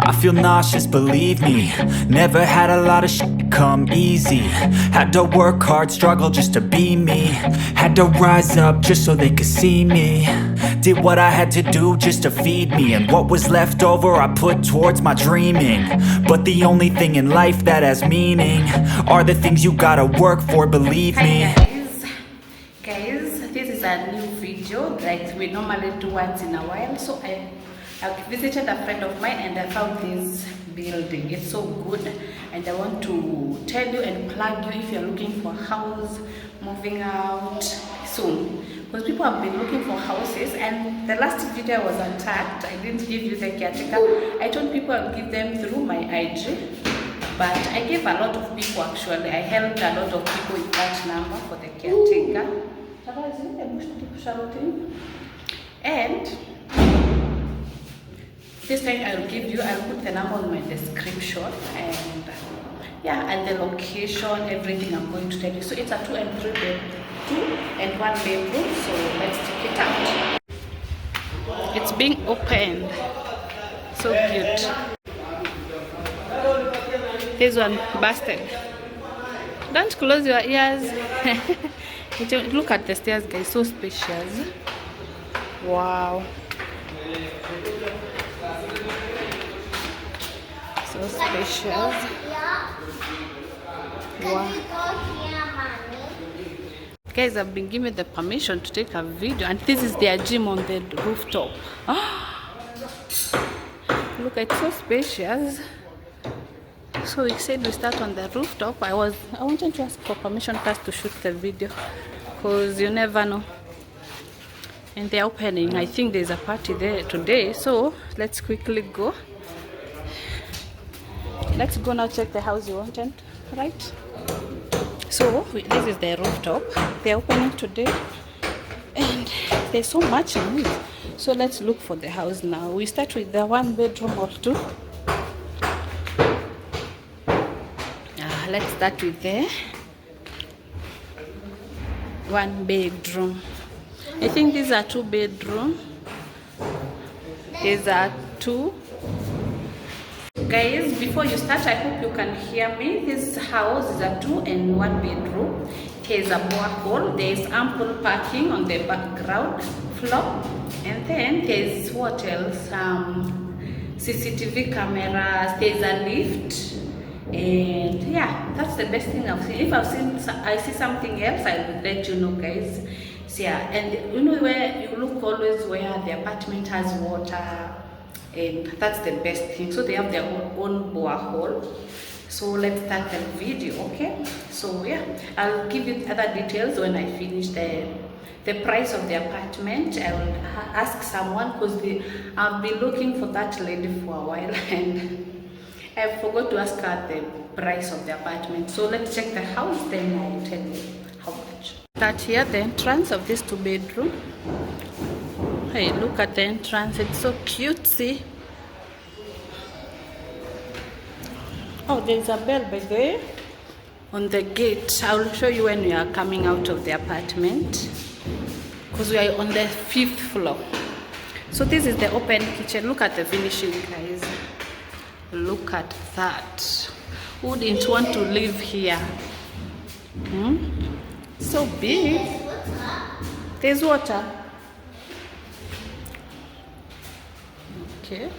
I feel nauseous, believe me. Never had a lot of shit come easy. Had to work hard, struggle just to be me. Had to rise up just so they could see me. Did what I had to do just to feed me. And what was left over I put towards my dreaming. But the only thing in life that has meaning are the things you gotta work for, believe me. Hi guys, this is a new video like we normally do once in a while. So I visited a friend of mine and I found this building. It's so good and I want to tell you and plug you if you're looking for a house, moving out soon, because people have been looking for houses. And the last video I was attacked. I didn't give you the caretaker. I told people I'll give them through my IG, but I gave a lot of people actually. I helped a lot of people with that number for the caretaker. And this time I'll put the number on my description, and yeah, and the location, everything I'm going to tell you. So it's a 2 and 3 bed, 2 and 1 bedroom. So let's check it out. It's being opened. So cute. This one busted. Don't close your ears. Look at the stairs, guys. So spacious. Wow. So spacious. Wow. Guys, I've been given the permission to take a video, and this is their gym on the rooftop. Look, it's so spacious. So we said we start on the rooftop. I wanted to ask for permission first to shoot the video, because you never know. And they're opening. I think there's a party there today. So let's quickly go. Let's go now check the house you wanted, right? So this is the rooftop. They're opening today, and there's so much noise. So let's look for the house now. We start with the 1 bedroom or 2. Let's start with the 1 bedroom. I think these are 2 bedroom. These are 2. Guys, before you start, I hope you can hear me. This house is a 2 and 1 bedroom. There's a borehole. There's ample parking on the background floor, and then there's what else? CCTV cameras. There's a lift. And yeah, that's the best thing I've seen. If I see something else, I will let you know, guys. So yeah, and you know where you look always where the apartment has water, and that's the best thing. So they have their own borehole. So let's start the video, okay? So yeah, I'll give you other details when I finish the price of the apartment. I will ask someone, because I've been looking for that lady for a while and I forgot to ask her the price of the apartment. So let's check the house, then I'll tell you how much. Start here, the entrance of this 2 bedroom. Hey, look at the entrance. It's so cutesy. Oh, there's a bell by there on the gate. I'll show you when we are coming out of the apartment, because we are on the 5th floor. So this is the open kitchen. Look at the finishing, guys. Look at that. Who didn't want to live here? So big. There's water. Okay.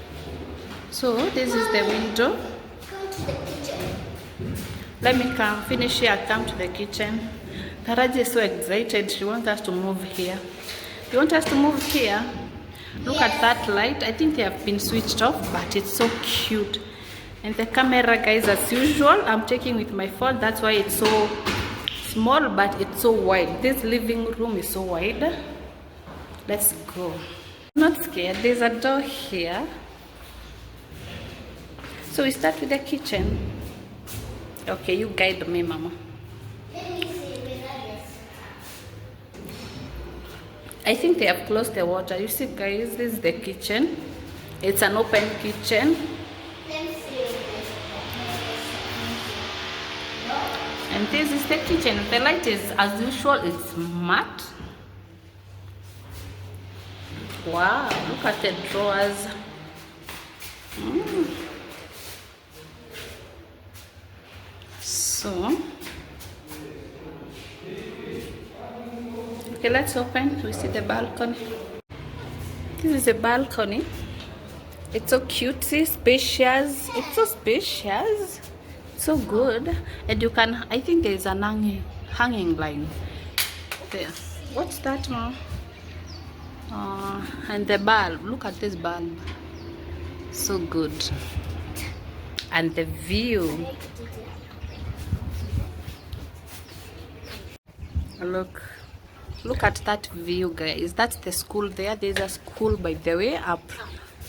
So this is the window. Let me come finish here. Come to the kitchen. Taraji is so excited. She wants us to move here. You want us to move here? Look at that light. I think they have been switched off, but it's so cute. And the camera, guys, as usual, I'm taking with my phone. That's why it's so small, but it's so wide. This living room is so wide. Let's go. Not scared. There's a door here. So we start with the kitchen. Okay, you guide me, Mama. I think they have closed the water. You see, guys, this is the kitchen. It's an open kitchen. And this is the kitchen. The light is, as usual, it's matte. Wow, look at the drawers. Okay, let's open. We see the balcony. This is a balcony. It's so cutesy, spacious. It's so spacious. So good. And you can, I think there's an hanging line there. What's that, Mom? And the bulb. Look at this bulb. So good. And the view. Look at that view, guys. That's the school there. There's a school, by the way, up.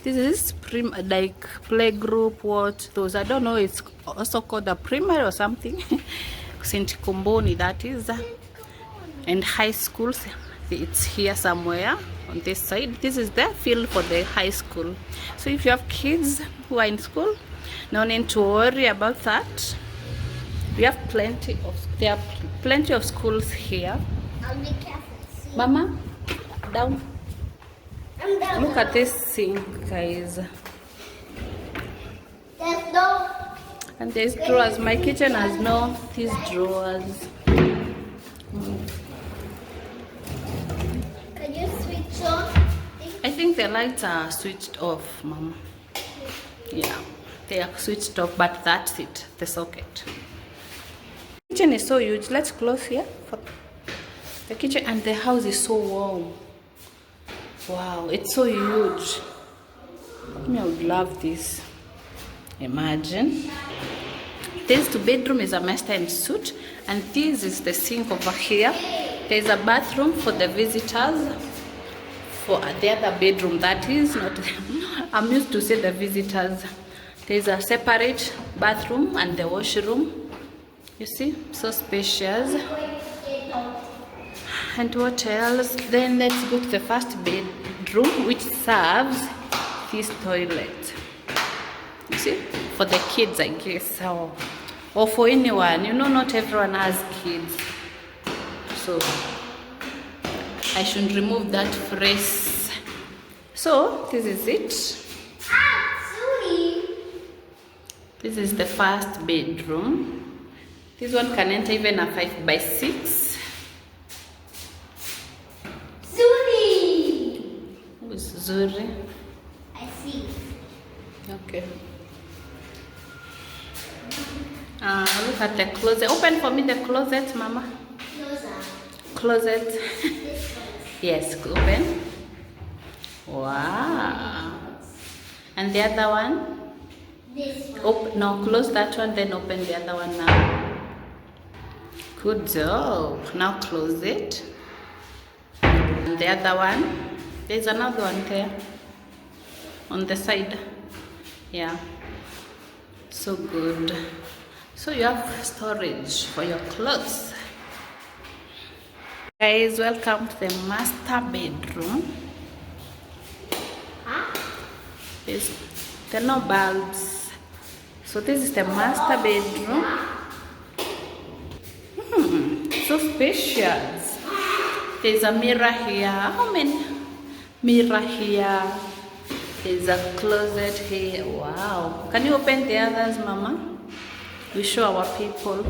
This is like playgroup, what those, I don't know, it's also called a primary or something. St. Komboni, that is. And high schools, it's here somewhere on this side. This is the field for the high school. So if you have kids who are in school, no need to worry about that. We have there are plenty of schools here. I'll be careful. See? Mama, down. I'm down. Look at this sink, guys. There's no. And there's drawers. My kitchen has no these drawers. Can you switch on? I think the lights are switched off, Mama. Yeah, they are switched off, but that's it, the socket. Kitchen is so huge. Let's close here for the kitchen, and the house is so warm. Wow, it's so huge. I would love this. Imagine. This 2-bedroom is a master and suite, and this is the sink over here. There's a bathroom for the visitors. For the other bedroom, that is not. I'm used to say the visitors. There's a separate bathroom and the washroom. You see, so spacious. And what else? Then let's go to the first bedroom, which serves this toilet. You see, for the kids, I guess, or for anyone. You know, not everyone has kids, so I should remove that phrase. So this is it. This is the first bedroom. This one can enter even a 5x6. Zuri! Who is Zuri? I see. Okay. Look at the closet. Open for me the closet, Mama. Closet. Yes, open. Wow. And the other one? This one. No, close that one, then open the other one now. Good job. Now close it. And the other one. There's another one there. On the side. Yeah. So good. So you have storage for your clothes. Guys, welcome to the master bedroom. There are no bulbs. So this is the master bedroom. So spacious. There's a mirror here. How many? Mirror here. There's a closet here. Wow. Can you open the others, Mama? We show our people.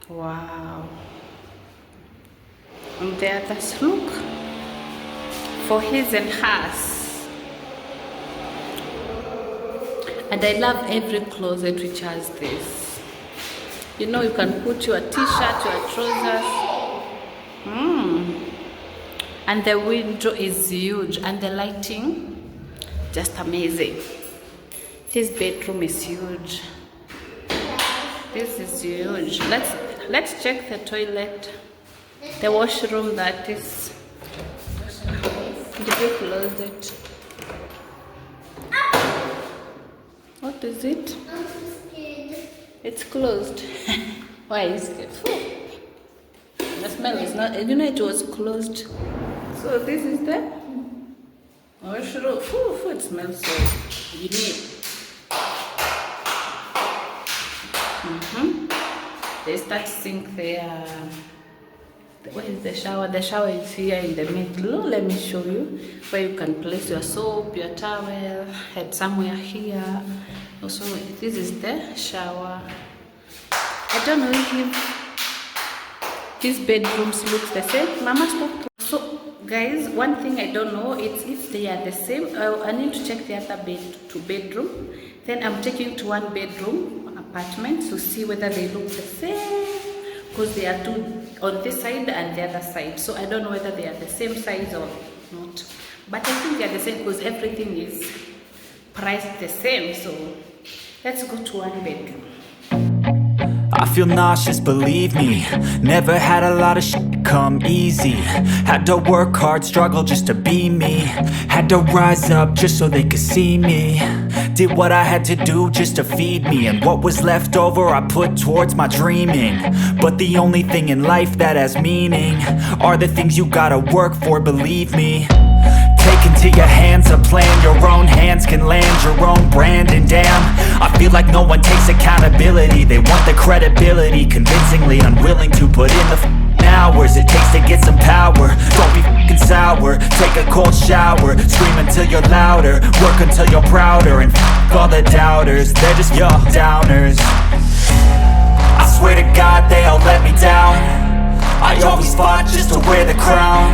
Wow. And the others, look. For his and hers. And I love every closet which has this. You know, you can put your t-shirt, your trousers. And the window is huge, and the lighting, just amazing. This bedroom is huge. This is huge. Let's check the toilet, the washroom. That is. Did you close it? What is it? I'm so scared. It's closed. Why is it? The smell is not. You know, it was closed. So this is the washroom. It smells so unique. There's that sink there. Where is the shower? The shower is here in the middle. Let me show you where you can place your soap, your towel, head somewhere here. Also, this is the shower. I don't know if These bedrooms look the same. Mama, stop. So guys, one thing I don't know is if they are the same. I need to check the other bedroom. Then I'm taking to one bedroom apartment to see whether they look the same, because they are two on this side and the other side. So I don't know whether they are the same size or not. But I think they are the same because everything is priced the same. So let's go to one bedroom. I feel nauseous, believe me. Never had a lot of shit come easy. Had to work hard, struggle just to be me. Had to rise up just so they could see me. Did what I had to do just to feed me. And what was left over I put towards my dreaming. But the only thing in life that has meaning are the things you gotta work for, believe me. Take into your hands a plan. Your own hands can land your own brand. And damn, I feel like no one takes accountability. They want the credibility, convincingly unwilling to put in the hours it takes to get some power. Don't be f***ing sour. Take a cold shower. Scream until you're louder. Work until you're prouder. And f*** all the doubters, they're just your downers. I swear to God they all let me down. I always fought just to wear the crown.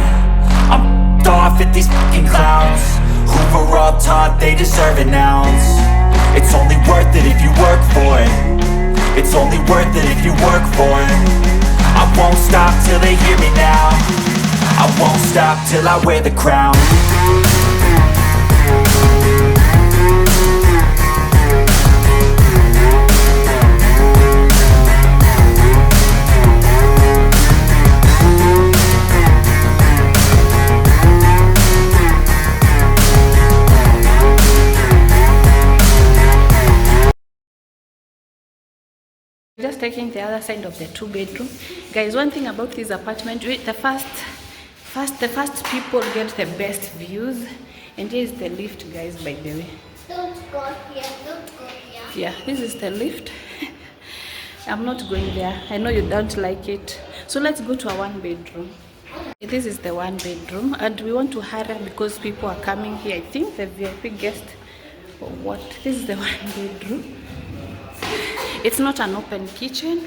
I'm off at these fucking clowns who were all taught they deserve an ounce. It's only worth it if you work for it. It's only worth it if you work for it. I won't stop till they hear me now. I won't stop till I wear the crown. Just taking the other side of the two bedroom. Guys, one thing about this apartment, the first people get the best views. And here is the lift, guys, by the way. Don't go here, don't go here. Yeah, this is the lift. I'm not going there. I know you don't like it. So let's go to our one bedroom. This is the one bedroom, and we want to hurry because people are coming here. I think the VIP guest or what. This is the one bedroom. It's not an open kitchen,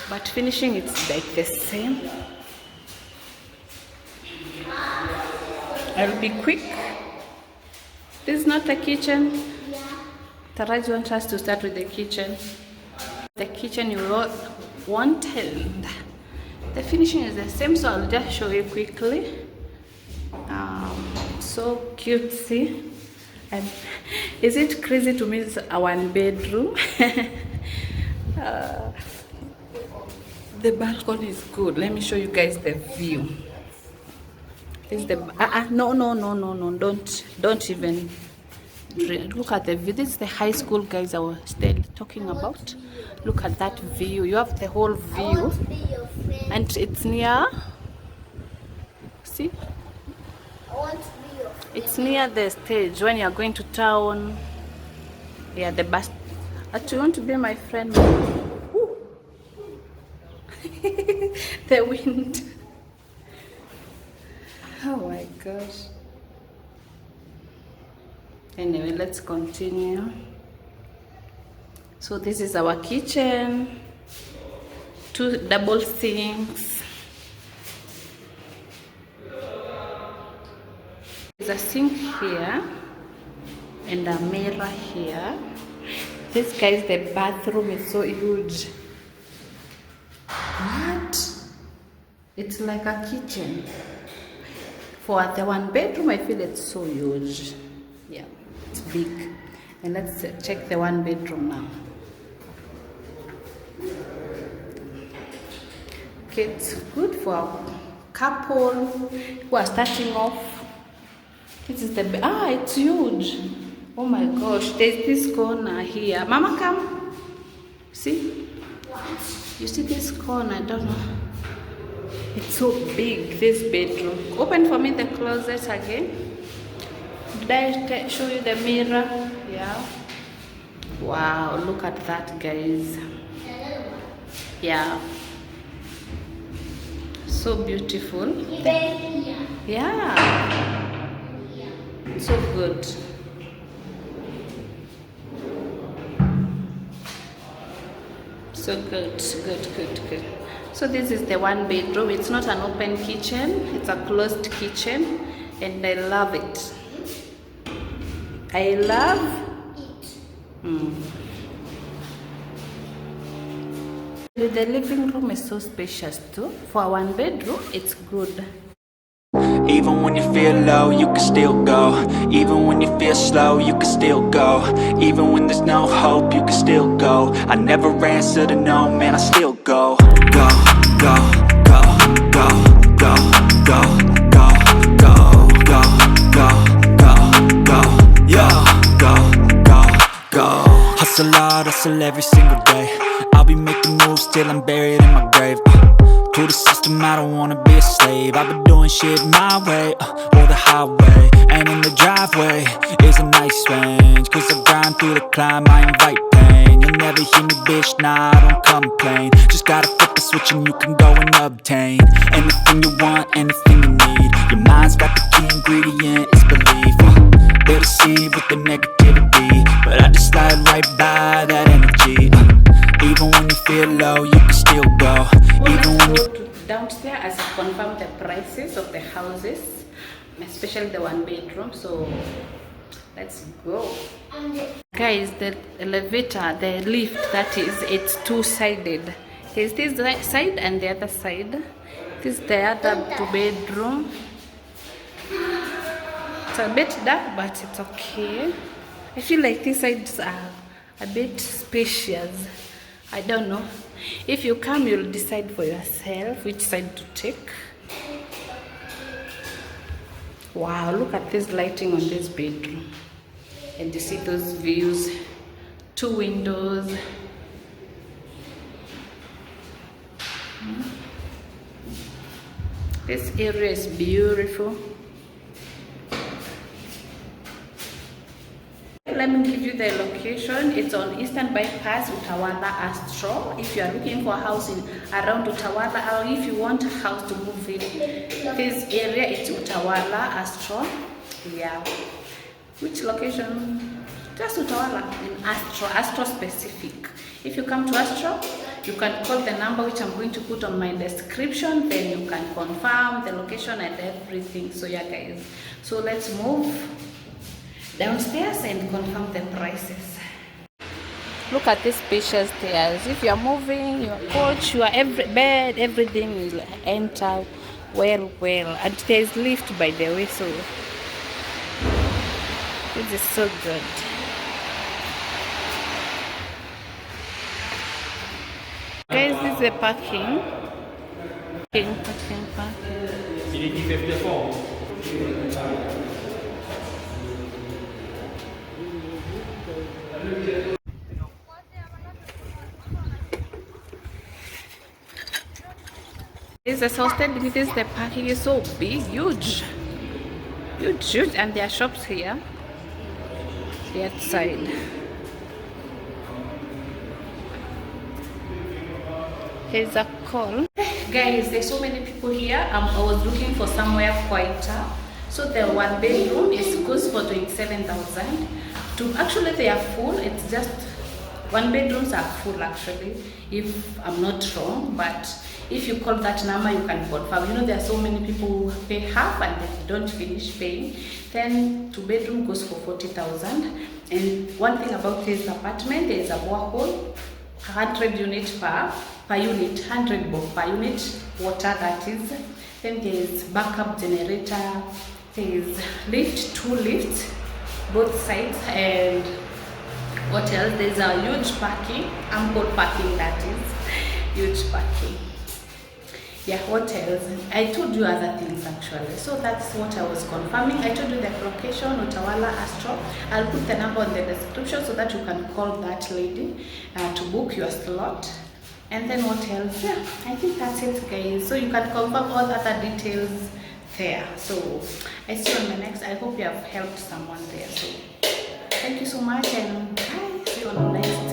but finishing it's like the same. I'll be quick. This is not a kitchen. Taraji wants us to start with the kitchen. The kitchen you wanted. The finishing is the same, so I'll just show you quickly. So cutesy. And is it crazy to miss a one bedroom? The balcony is good. Let me show you guys the view. This is the no, don't even look at the view. This is the high school, guys, I was still talking about. Look at that view. You have the whole view, and it's near, see, it's near the stage when you're going to town. Yeah, the bus. Actually, you want to be my friend? The wind. Oh my gosh. Anyway, let's continue. So this is our kitchen. 2 double sinks. There's a sink here and a mirror here. This, guys, the bathroom is so huge. What? It's like a kitchen. For the one bedroom, I feel it's so huge. Yeah, it's big. And let's check the one bedroom now. Okay, it's good for a couple who are starting off. This is the it's huge. Oh my gosh, there's this corner here. Mama, come. See? You see this corner? I don't know. It's so big, this bedroom. Open for me the closet again. Did I show you the mirror? Yeah. Wow, look at that, guys. Yeah. So beautiful. Yeah. So good. So good. So this is the one bedroom. It's not an open kitchen, it's a closed kitchen, and I love it. I love The living room is so spacious too. For one bedroom, it's good. Even when you feel low, you can still go. Even when you feel slow, you can still go. Even when there's no hope, you can still go. I never answer to no, man, I still go. Go, go, go, go, go, go, go, go, go, go, go, go, yo, go, go, go. Hustle hard, hustle every single day. I'll be making moves till I'm buried in my grave. To the system, I don't wanna be a slave. I've been doing shit my way, or the highway. And in the driveway is a nice range. Cause I grind through the climb, I invite pain. You'll never hear me, bitch, nah, I don't complain. Just gotta flip the switch and you can go and obtain anything you want, anything you need. Your mind's got the key ingredient, it's belief. They deceive with the negativity, but I just slide right by that energy. Even when you feel low, you can still go. Even when you downstairs, as I confirm the prices of the houses, especially the one bedroom. So let's go, guys. The elevator, the lift, that is, it's two-sided. There's this side and the other side. This is the other two bedroom. It's a bit dark, but it's okay. I feel like these sides are a bit spacious. I don't know. If you come, you'll decide for yourself which side to take. Wow, look at this lighting on this bedroom. And you see those views. 2 windows. This area is beautiful. Let me give you the location. It's on Eastern Bypass, Utawala, Astro. If you are looking for a house in around Utawala, or if you want a house to move in this area, it's Utawala, Astro. Yeah. Which location? Just Utawala in Astro specific. If you come to Astro, you can call the number which I'm going to put on my description. Then you can confirm the location and everything. So yeah, guys. So let's move downstairs and confirm the prices. Look at this spacious stairs. If you are moving your couch, your bed, everything will enter well. And there is lift, by the way, so this is so good. Guys, this is the parking. Parking. This is hosted. This is the parking is so big, huge, and there are shops here. The outside. Here's a call. Guys, there's so many people here. I was looking for somewhere quieter. So the one bedroom goes for 27,000. Actually, they are full. It's just one bedrooms are full actually, if I'm not wrong. But if you call that number, you can confirm. You know, there are so many people who pay half and they don't finish paying. Then 2 bedroom goes for 40,000. And one thing about this apartment, there is a borehole, 100 units per unit, 100 bob per unit, water that is. Then there is backup generator. There is lift, 2 lifts, both sides, and what else? There's a huge parking, ample parking, that is, huge parking. Yeah, what else? I told you other things actually. So that's what I was confirming. I told you the location, Utawala, Astro. I'll put the number in the description so that you can call that lady to book your slot. And then what else? Yeah, I think that's it, guys. So you can confirm all other details there. So I see you on the next. I hope you have helped someone there. So thank you so much, and bye. See you on the next.